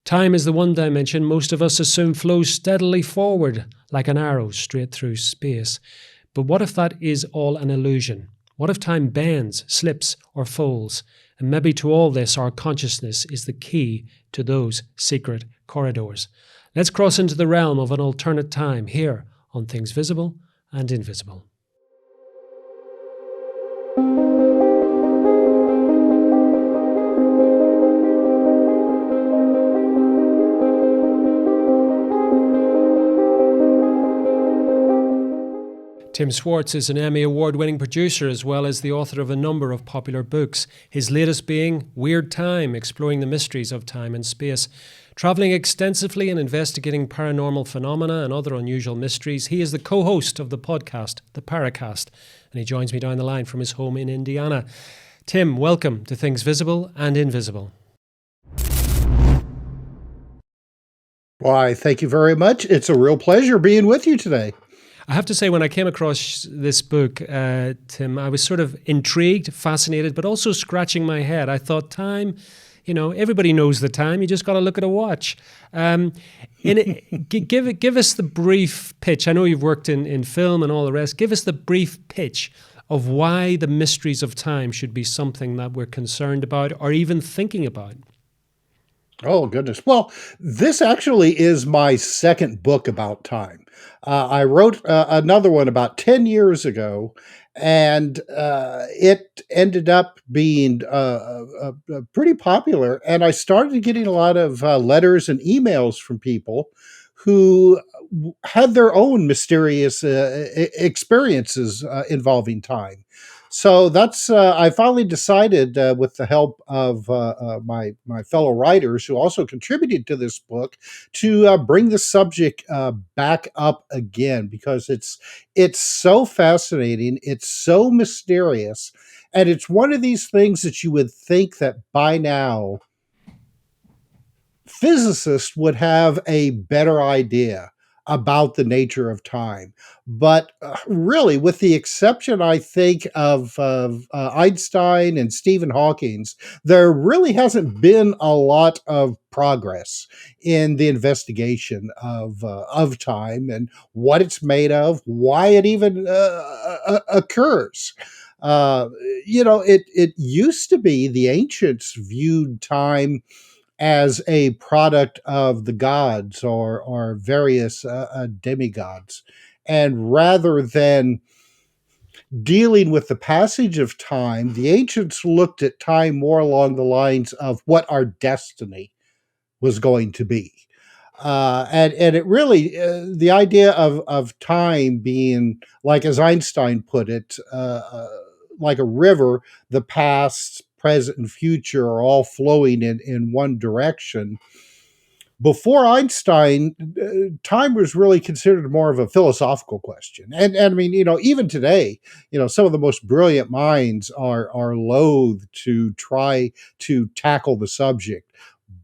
Time is the one dimension most of us assume flows steadily forward like an arrow straight through space. But what if that is all an illusion? What if time bends, slips, or folds? And maybe to all this, our consciousness is the key to those secret corridors. Let's cross into the realm of an alternate time here on Things Visible and Invisible. Tim Swartz is an Emmy award-winning producer as well as the author of a number of popular books, his latest being Weird Time, exploring the mysteries of time and space. Travelling extensively and investigating paranormal phenomena and other unusual mysteries, he is the co-host of the podcast, the Paracast, and he joins me down the line from his home in Indiana. Tim, welcome to Things Visible and Invisible. Why, thank you very much. It's a real pleasure being with you today. I have to say, when I came across this book, Tim, I was sort of intrigued, fascinated, but also scratching my head. I thought, time, everybody knows the time. You just got to look at a watch. Give us the brief pitch. I know you've worked in film and all the rest. Give us the brief pitch of why the mysteries of time should be something that we're concerned about or even thinking about. Oh, goodness. Well, this actually is my second book about time. I wrote another one about 10 years ago, and it ended up being pretty popular. And I started getting a lot of letters and emails from people who had their own mysterious experiences involving time. So that's I finally decided, with the help of my fellow writers who also contributed to this book, to bring the subject back up again, because it's so fascinating, it's so mysterious, and it's one of these things that you would think that by now physicists would have a better idea about the nature of time. But really, with the exception, I think, of Einstein and Stephen Hawking's, there really hasn't been a lot of progress in the investigation of time and what it's made of, why it even occurs. It used to be the ancients viewed time as a product of the gods or various demigods. And rather than dealing with the passage of time, the ancients looked at time more along the lines of what our destiny was going to be. And it really, the idea of time being, like as Einstein put it, like a river, the past, present, and future are all flowing in one direction. Before Einstein, time was really considered more of a philosophical question. And I mean, even today, some of the most brilliant minds are loath to try to tackle the subject.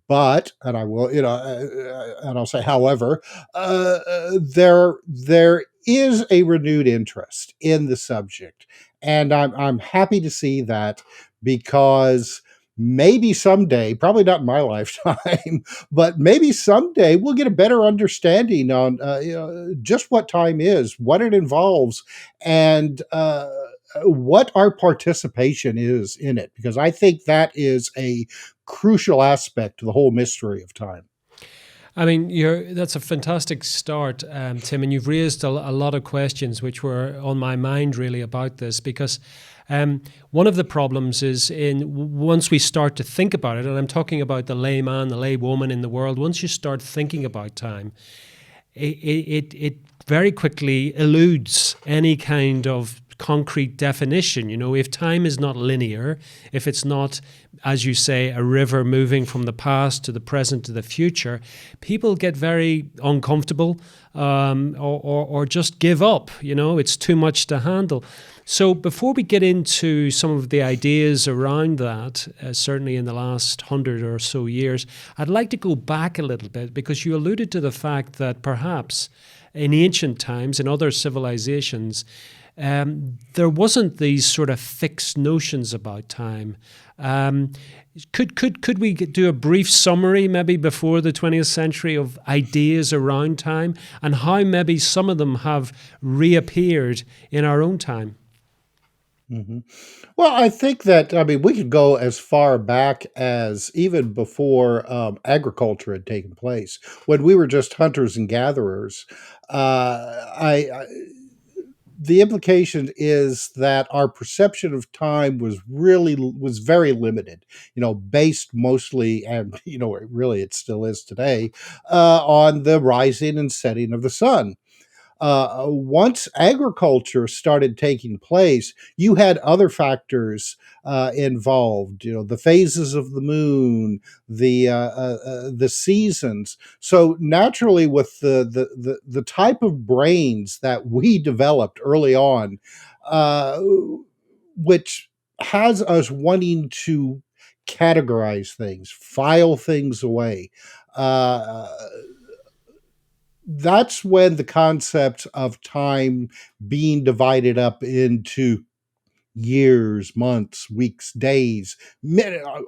But, and I will, and I'll say, however, there is a renewed interest in the subject, and I'm happy to see that, because maybe someday, probably not in my lifetime, but maybe someday we'll get a better understanding on just what time is, what it involves, and what our participation is in it, because I think that is a crucial aspect to the whole mystery of time. I mean, that's a fantastic start, Tim, and you've raised a lot of questions which were on my mind really about this, because one of the problems is once we start to think about it, and I'm talking about the layman, the laywoman in the world, once you start thinking about time, it very quickly eludes any kind of concrete definition. If time is not linear, if it's not, as you say, a river moving from the past to the present to the future, people get very uncomfortable or just give up. It's too much to handle. So before we get into some of the ideas around that, certainly in the last 100 or so years, I'd like to go back a little bit, because you alluded to the fact that perhaps in ancient times, in other civilizations, there wasn't these sort of fixed notions about time. Um, could we do a brief summary maybe before the 20th century of ideas around time and how maybe some of them have reappeared in our own time? Mhm. Well, I think that, I mean, we could go as far back as even before agriculture had taken place, when we were just hunters and gatherers. I the implication is that our perception of time was very limited, based mostly, and really it still is today, on the rising and setting of the sun. Once agriculture started taking place, you had other factors involved. The phases of the moon, the seasons. So naturally, with the type of brains that we developed early on, uh, which has us wanting to categorize things, file things away. Uh, that's when the concept of time being divided up into years, months, weeks, days,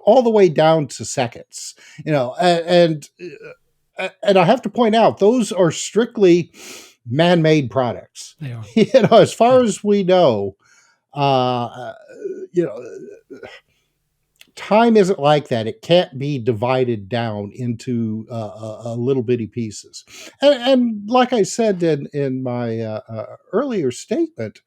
all the way down to seconds, and I have to point out those are strictly man-made products. They are. As far Yeah. as we know, uh, you know, time isn't like that. It can't be divided down into little bitty pieces. And like I said in my earlier statement,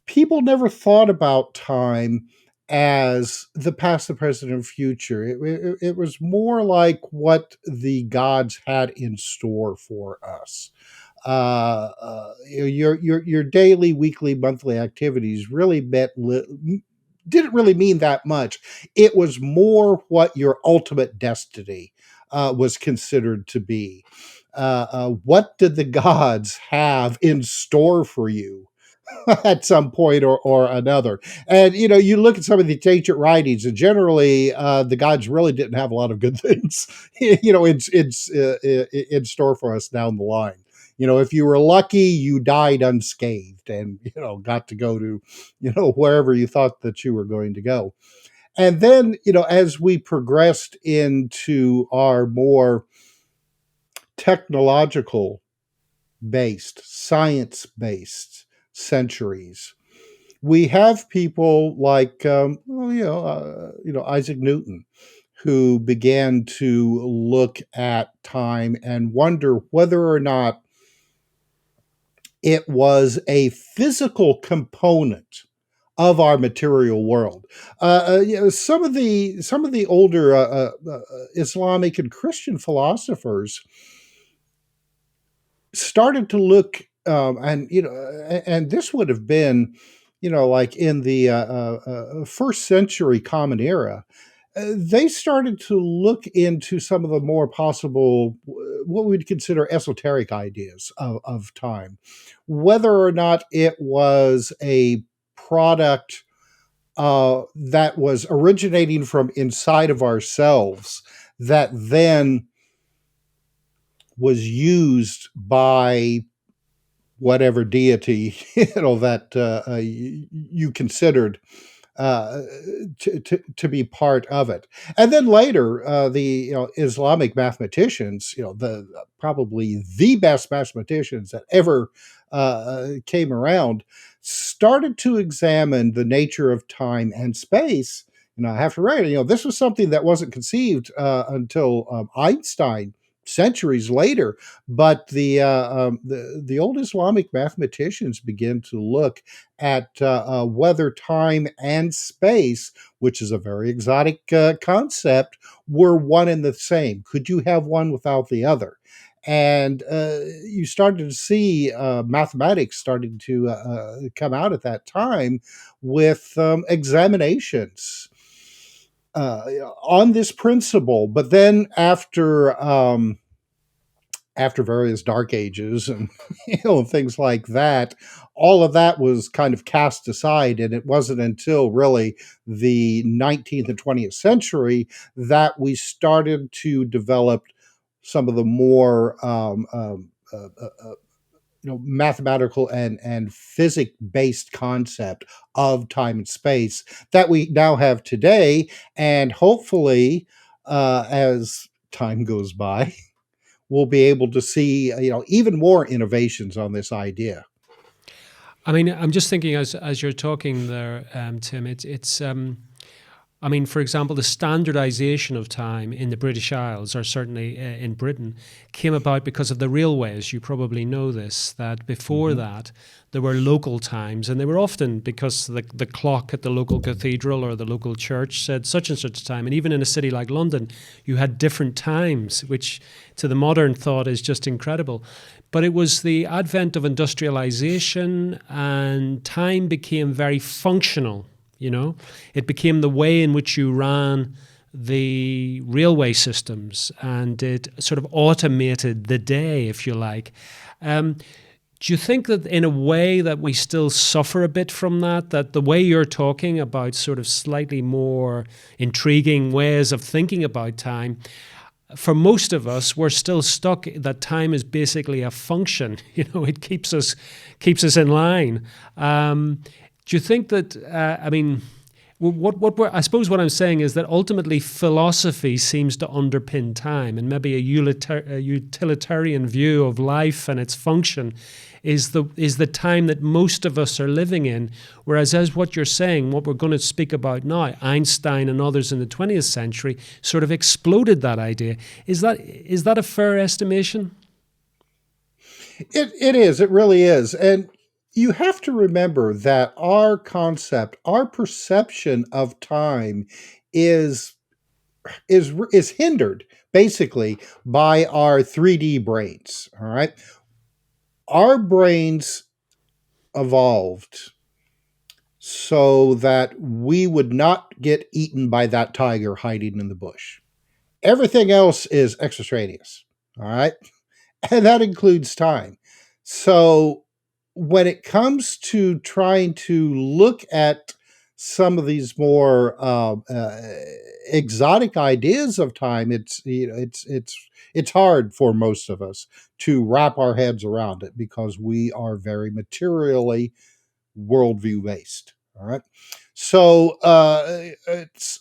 people never thought about time as the past, the present, and future. It was more like what the gods had in store for us. Your daily, weekly, monthly activities really didn't really mean that much. It was more what your ultimate destiny was considered to be. What did the gods have in store for you at some point or another? And you look at some of the ancient writings, and generally the gods really didn't have a lot of good things, in store for us down the line. If you were lucky, you died unscathed and got to go to wherever you thought that you were going to go. And then as we progressed into our more technological based, science based centuries, we have people like Isaac Newton, who began to look at time and wonder whether or not it was a physical component of our material world. Some of the older Islamic and Christian philosophers started to look, and this would have been, like in the first century Common Era. They started to look into some of the more possible, what we'd consider esoteric ideas of time, whether or not it was a product that was originating from inside of ourselves that then was used by whatever deity that you considered to be part of it. And then later, the Islamic mathematicians, the probably the best mathematicians that ever came around, started to examine the nature of time and space. I have to write, this was something that wasn't conceived until Einstein centuries later. But the old Islamic mathematicians begin to look at whether time and space, which is a very exotic concept, were one and the same. Could you have one without the other? And you started to see mathematics starting to come out at that time with examinations on this principle. But then after various dark ages and things like that, all of that was kind of cast aside, and it wasn't until really the 19th and 20th century that we started to develop some of the more mathematical and physics based concept of time and space that we now have today, and hopefully, as time goes by, we'll be able to see even more innovations on this idea. I mean, I'm just thinking as you're talking there, Tim. I mean, for example, the standardization of time in the British Isles, or certainly in Britain, came about because of the railways. You probably know this, that before Hmm. that, there were local times, and they were often because the clock at the local cathedral or the local church said such and such time. And even in a city like London, you had different times, which to the modern thought is just incredible. But it was the advent of industrialization, and time became very functional. It became the way in which you ran the railway systems, and it sort of automated the day, if you like. Do you think that in a way that we still suffer a bit from that the way you're talking about sort of slightly more intriguing ways of thinking about time, for most of us, we're still stuck that time is basically a function. It keeps us in line. Do you think that? I mean, I suppose what I'm saying is that ultimately philosophy seems to underpin time, and maybe a utilitarian view of life and its function is the time that most of us are living in. Whereas, as what you're saying, what we're going to speak about now, Einstein and others in the 20th century sort of exploded that idea. Is that a fair estimation? It is. It really is. And you have to remember that our concept, our perception of time is is hindered basically by our 3D brains, all right? Our brains evolved so that we would not get eaten by that tiger hiding in the bush. Everything else is extraneous, all right? And that includes time. So when it comes to trying to look at some of these more exotic ideas of time, it's hard for most of us to wrap our heads around it because we are very materially worldview based. All right, so it's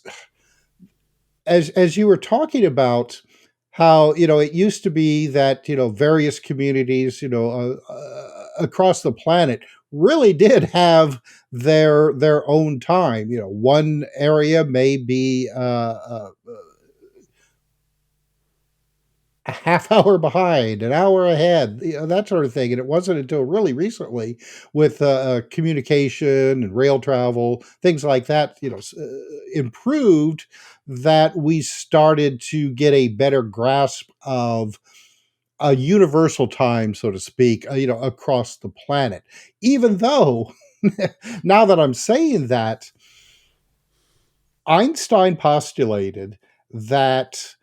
as you were talking about how it used to be that various communities across the planet really did have their own time. One area may be a half hour behind, an hour ahead, that sort of thing. And it wasn't until really recently with communication and rail travel, things like that, improved, that we started to get a better grasp of a universal time, so to speak, across the planet. Even though, now that I'm saying that, Einstein postulated that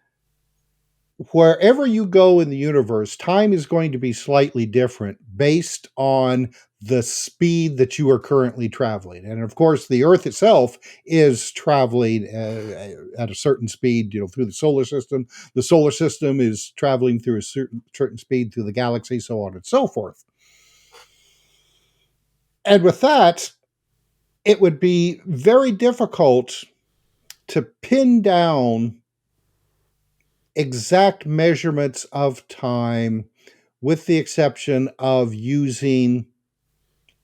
wherever you go in the universe, time is going to be slightly different based on the speed that you are currently traveling. And of course, the Earth itself is traveling at a certain speed, through the solar system. The solar system is traveling through a certain speed through the galaxy, so on and so forth. And with that, it would be very difficult to pin down exact measurements of time, with the exception of using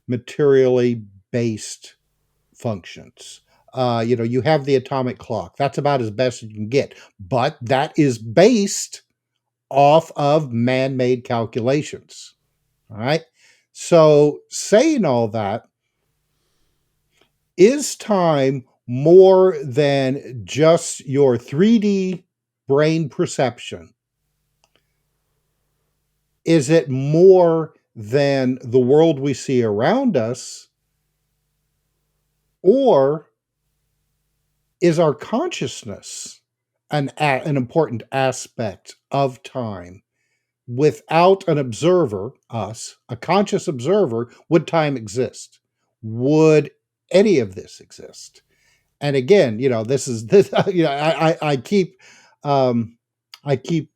materially based functions. You have the atomic clock. That's about as best you can get, but that is based off of man made calculations. All right. So, saying all that, is time more than just your 3D brain perception? Is it more than the world we see around us? Or is our consciousness an important aspect of time? Without an observer, us, a conscious observer, would time exist? Would any of this exist? And again, this is this. I keep um, I keep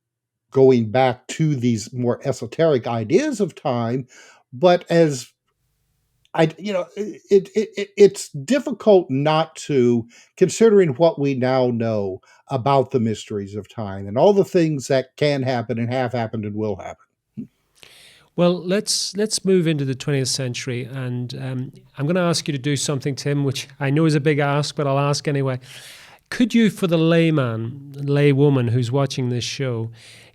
going back to these more esoteric ideas of time, but as it's difficult not to, considering what we now know about the mysteries of time and all the things that can happen and have happened and will happen. Well, let's move into the 20th century, and I'm going to ask you to do something, Tim, which I know is a big ask, but I'll ask anyway. Could you, for the laywoman who's watching this show,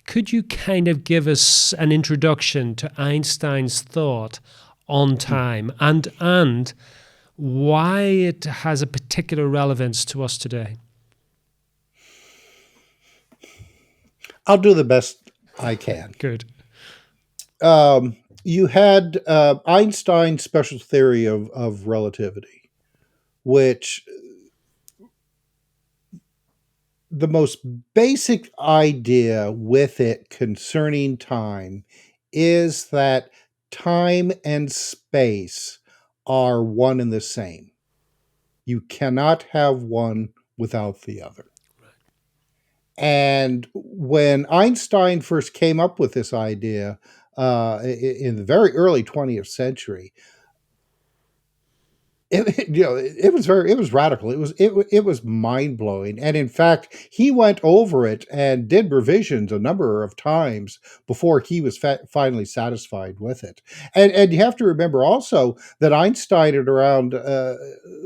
could you kind of give us an introduction to Einstein's thought on time and why it has a particular relevance to us today? I'll do the best I can. Good. You had Einstein's special theory of relativity, which the most basic idea with it concerning time is that time and space are one and the same. You cannot have one without the other. And when Einstein first came up with this idea in the very early 20th century, it was radical. It was mind blowing, and in fact, he went over it and did revisions a number of times before he was finally satisfied with it. And you have to remember also that Einstein, at around a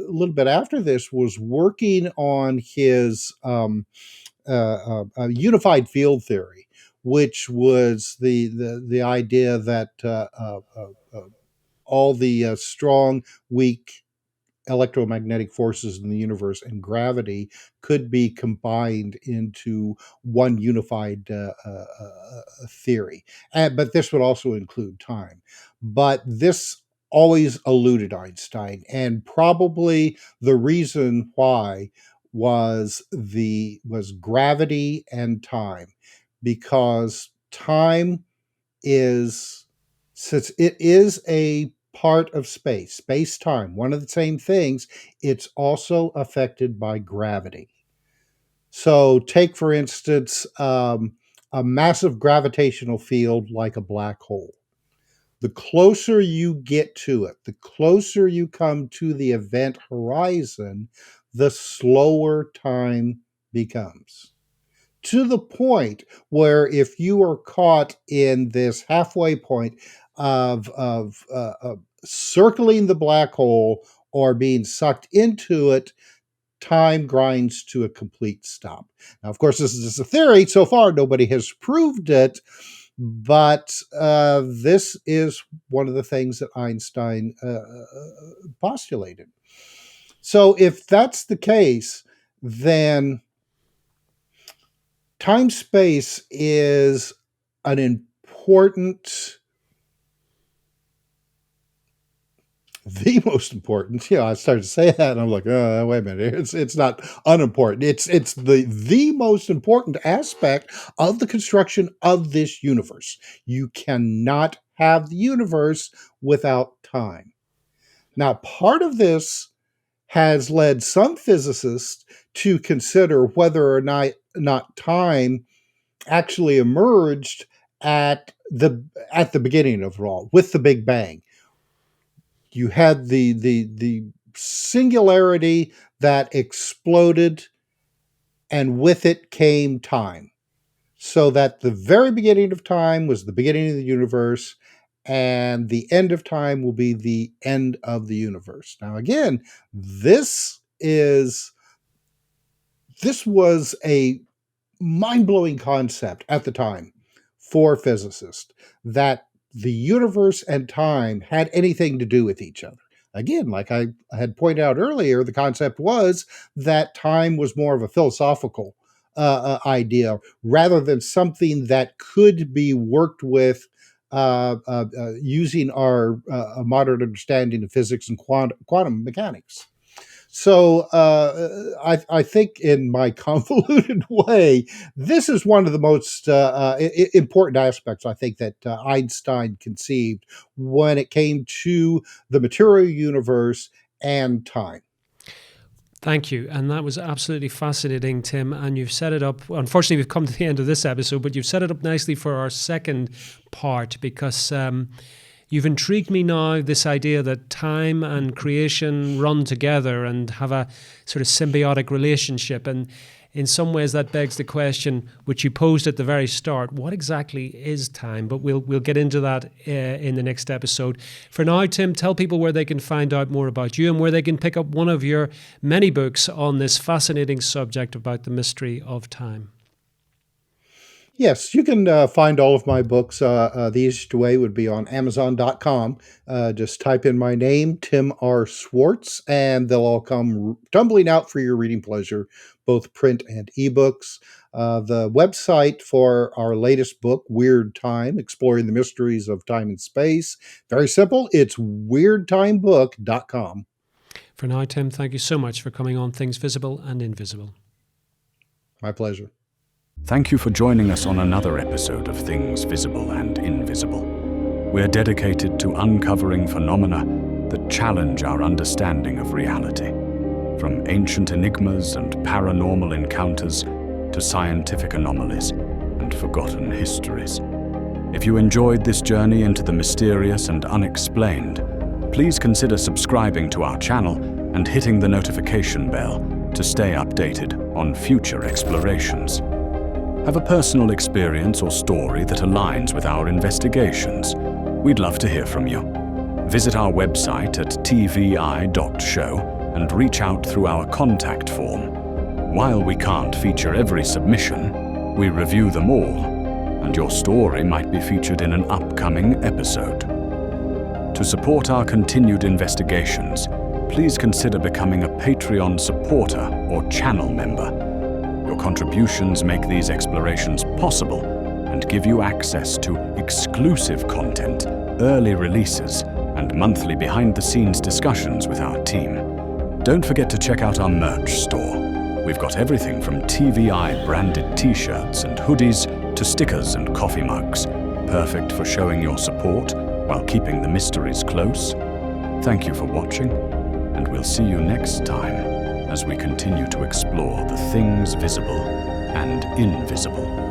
little bit after this, was working on his unified field theory, which was the idea that all the strong, weak electromagnetic forces in the universe and gravity could be combined into one unified theory. But this would also include time. But this always eluded Einstein, and probably the reason why was gravity and time, because time is, since it is a part of space time, one of the same things, it's also affected by gravity. So take, for instance, a massive gravitational field like a black hole. The closer you get to it, the closer you come to the event horizon, the slower time becomes, to the point where if you are caught in this halfway point of circling the black hole or being sucked into it, time grinds to a complete stop. Now, of course, this is just a theory. So far, nobody has proved it, but this is one of the things that Einstein postulated. So if that's the case, then time space is an important, the most important. I started to say that, and I'm like, oh, wait a minute, it's not unimportant. It's the most important aspect of the construction of this universe. You cannot have the universe without time. Now, part of this has led some physicists to consider whether or not time actually emerged at the beginning of it all, with the Big Bang. You had the singularity that exploded, and with it came time. So that the very beginning of time was the beginning of the universe, and the end of time will be the end of the universe. Now, again, this was a mind-blowing concept at the time for physicists, that the universe and time had anything to do with each other. Again, like I had pointed out earlier, the concept was that time was more of a philosophical idea rather than something that could be worked with using our modern understanding of physics and quantum mechanics. So I think, in my convoluted way, this is one of the most important aspects, I think, that Einstein conceived when it came to the material universe and time. Thank you. And that was absolutely fascinating, Tim. And you've set it up. Unfortunately, we've come to the end of this episode, but you've set it up nicely for our second part because you've intrigued me now, this idea that time and creation run together and have a sort of symbiotic relationship. And in some ways, that begs the question, which you posed at the very start, what exactly is time? But we'll get into that in the next episode. For now, Tim, tell people where they can find out more about you and where they can pick up one of your many books on this fascinating subject about the mystery of time. Yes, you can find all of my books. The easiest way would be on Amazon.com. Just type in my name, Tim R. Swartz, and they'll all come tumbling out for your reading pleasure, both print and ebooks. The website for our latest book, Weird Time, Exploring the Mysteries of Time and Space, very simple. It's weirdtimebook.com. For now, Tim, thank you so much for coming on Things Visible and Invisible. My pleasure. Thank you for joining us on another episode of Things Visible and Invisible. We're dedicated to uncovering phenomena that challenge our understanding of reality, from ancient enigmas and paranormal encounters to scientific anomalies and forgotten histories. If you enjoyed this journey into the mysterious and unexplained, please consider subscribing to our channel and hitting the notification bell to stay updated on future explorations. Have a personal experience or story that aligns with our investigations? We'd love to hear from you. Visit our website at tvi.show and reach out through our contact form. While we can't feature every submission, we review them all, and your story might be featured in an upcoming episode. To support our continued investigations, please consider becoming a Patreon supporter or channel member. Your contributions make these explorations possible and give you access to exclusive content, early releases, and monthly behind-the-scenes discussions with our team. Don't forget to check out our merch store. We've got everything from TVI-branded t-shirts and hoodies to stickers and coffee mugs, perfect for showing your support while keeping the mysteries close. Thank you for watching, and we'll see you next time as we continue to explore the things visible and invisible.